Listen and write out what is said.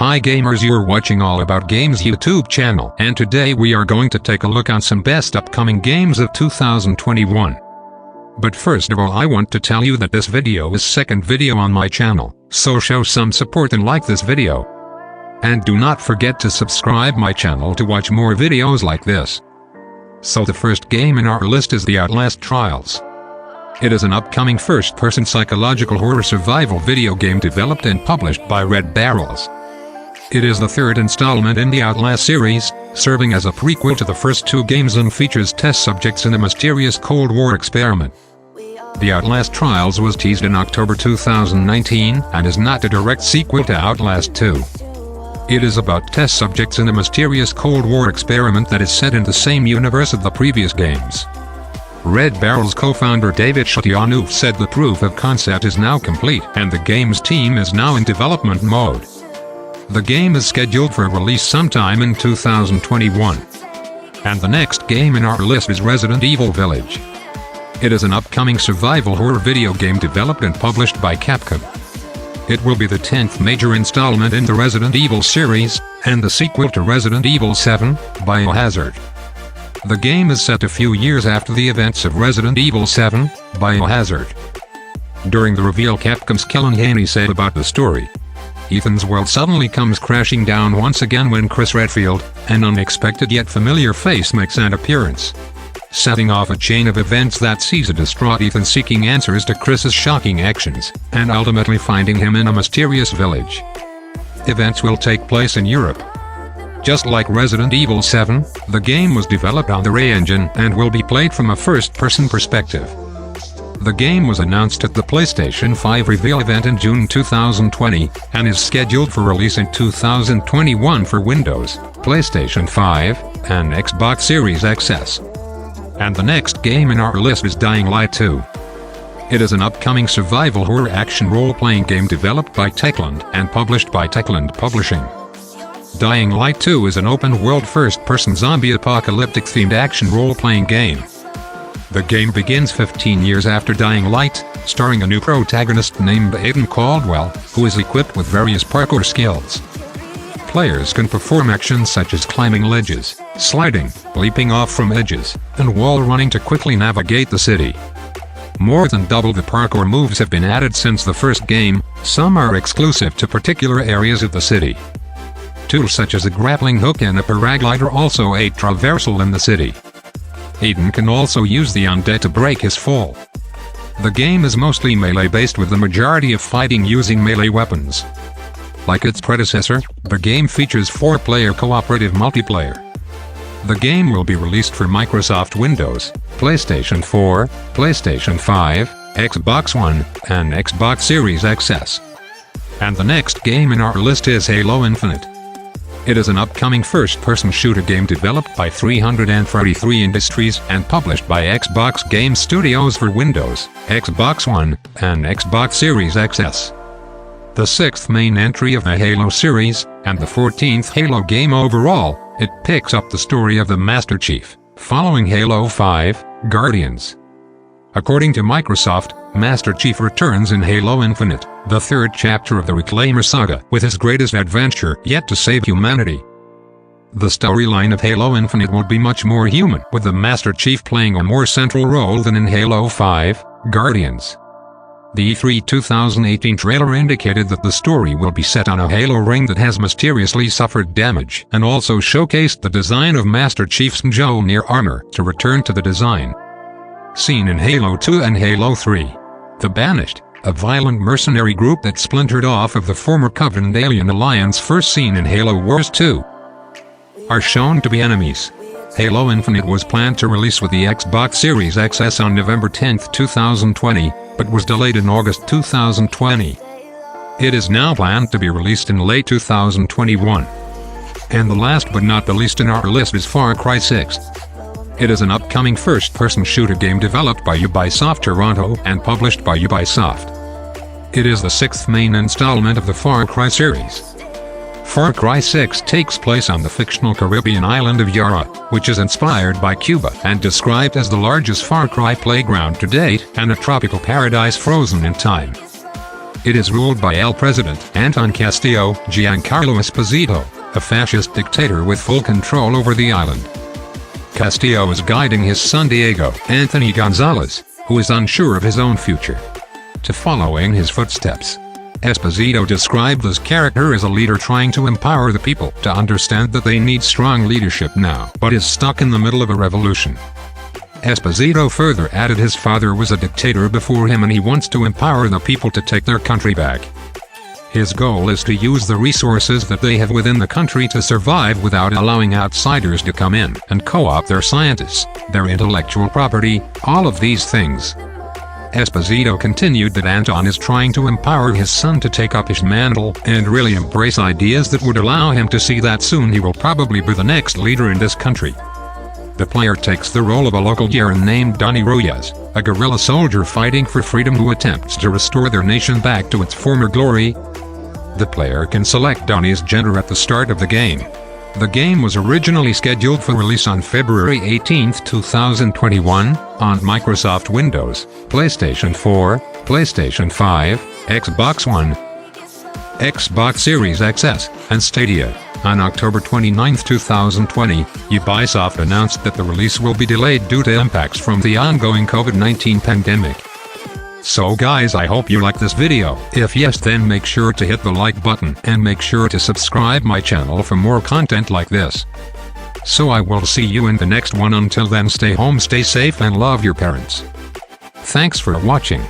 Hi gamers, you're watching All About Games YouTube channel, and today we are going to take a look on some best upcoming games of 2021. But first of all, I want to tell you that this video is second video on my channel, so show some support and like this video. And do not forget to subscribe my channel to watch more videos like this. So the first game in our list is the Outlast Trials. It is an upcoming first-person psychological horror survival video game developed and published by Red Barrels. It is the third installment in the Outlast series, serving as a prequel to the first two games and features test subjects in a mysterious Cold War experiment. The Outlast Trials was teased in October 2019 and is not a direct sequel to Outlast 2. It is about test subjects in a mysterious Cold War experiment that is set in the same universe of the previous games. Red Barrel's co-founder David Shatianu said the proof of concept is now complete and the game's team is now in development mode. The game is scheduled for release sometime in 2021. And the next game in our list is Resident Evil Village. It is an upcoming survival horror video game developed and published by Capcom. It will be the 10th major installment in the Resident Evil series, and the sequel to Resident Evil 7, Biohazard. The game is set a few years after the events of Resident Evil 7, Biohazard. During the reveal, Capcom's Kellen Haney said about the story, "Ethan's world suddenly comes crashing down once again when Chris Redfield, an unexpected yet familiar face, makes an appearance, setting off a chain of events that sees a distraught Ethan seeking answers to Chris's shocking actions, and ultimately finding him in a mysterious village. Events will take place in Europe. Just like Resident Evil 7, the game was developed on the Ray engine and will be played from a first-person perspective." The game was announced at the PlayStation 5 reveal event in June 2020, and is scheduled for release in 2021 for Windows, PlayStation 5, and Xbox Series XS. And the next game in our list is Dying Light 2. It is an upcoming survival horror action role-playing game developed by Techland and published by Techland Publishing. Dying Light 2 is an open-world first-person zombie apocalyptic themed action role-playing game. The game begins 15 years after Dying Light, starring a new protagonist named Aiden Caldwell, who is equipped with various parkour skills. Players can perform actions such as climbing ledges, sliding, leaping off from edges, and wall running to quickly navigate the city. More than double the parkour moves have been added since the first game, some are exclusive to particular areas of the city. Tools such as a grappling hook and a paraglider also aid traversal in the city. Aiden can also use the undead to break his fall. The game is mostly melee-based, with the majority of fighting using melee weapons. Like its predecessor, the game features 4-player cooperative multiplayer. The game will be released for Microsoft Windows, PlayStation 4, PlayStation 5, Xbox One, and Xbox Series XS. And the next game in our list is Halo Infinite. It is an upcoming first-person shooter game developed by 333 Industries and published by Xbox Game Studios for Windows, Xbox One, and Xbox Series XS. The sixth main entry of the Halo series, and the 14th Halo game overall, it picks up the story of the Master Chief, following Halo 5, Guardians. According to Microsoft, Master Chief returns in Halo Infinite, the third chapter of the Reclaimer saga, with his greatest adventure yet to save humanity. The storyline of Halo Infinite will be much more human, with the Master Chief playing a more central role than in Halo 5, Guardians. The E3 2018 trailer indicated that the story will be set on a Halo ring that has mysteriously suffered damage, and also showcased the design of Master Chief's Mjolnir armor to return to the design seen in Halo 2 and Halo 3. The Banished, a violent mercenary group that splintered off of the former Covenant Alien Alliance first seen in Halo Wars 2, are shown to be enemies. Halo Infinite was planned to release with the Xbox Series XS on November 10, 2020, but was delayed in August 2020. It is now planned to be released in late 2021. And the last but not the least in our list is Far Cry 6. It is an upcoming first-person shooter game developed by Ubisoft Toronto and published by Ubisoft. It is the sixth main installment of the Far Cry series. Far Cry 6 takes place on the fictional Caribbean island of Yara, which is inspired by Cuba and described as the largest Far Cry playground to date and a tropical paradise frozen in time. It is ruled by El President Anton Castillo Giancarlo Esposito, a fascist dictator with full control over the island. Castillo is guiding his son Diego Anthony Gonzalez, who is unsure of his own future, to follow in his footsteps. Esposito described this character as a leader trying to empower the people to understand that they need strong leadership now, but is stuck in the middle of a revolution. Esposito further added his father was a dictator before him and he wants to empower the people to take their country back. His goal is to use the resources that they have within the country to survive without allowing outsiders to come in and co-opt their scientists, their intellectual property, all of these things. Esposito continued that Anton is trying to empower his son to take up his mantle and really embrace ideas that would allow him to see that soon he will probably be the next leader in this country. The player takes the role of a local Yaran named Donny Reyes, a guerrilla soldier fighting for freedom who attempts to restore their nation back to its former glory. The player can select Donny's gender at the start of the game. The game was originally scheduled for release on February 18, 2021, on Microsoft Windows, PlayStation 4, PlayStation 5, Xbox One, Xbox Series XS, and Stadia. On October 29, 2020, Ubisoft announced that the release will be delayed due to impacts from the ongoing COVID-19 pandemic. So guys, I hope you like this video. If yes, then make sure to hit the like button and make sure to subscribe my channel for more content like this. So I will see you in the next one. Until then, stay home, stay safe, and love your parents. Thanks for watching.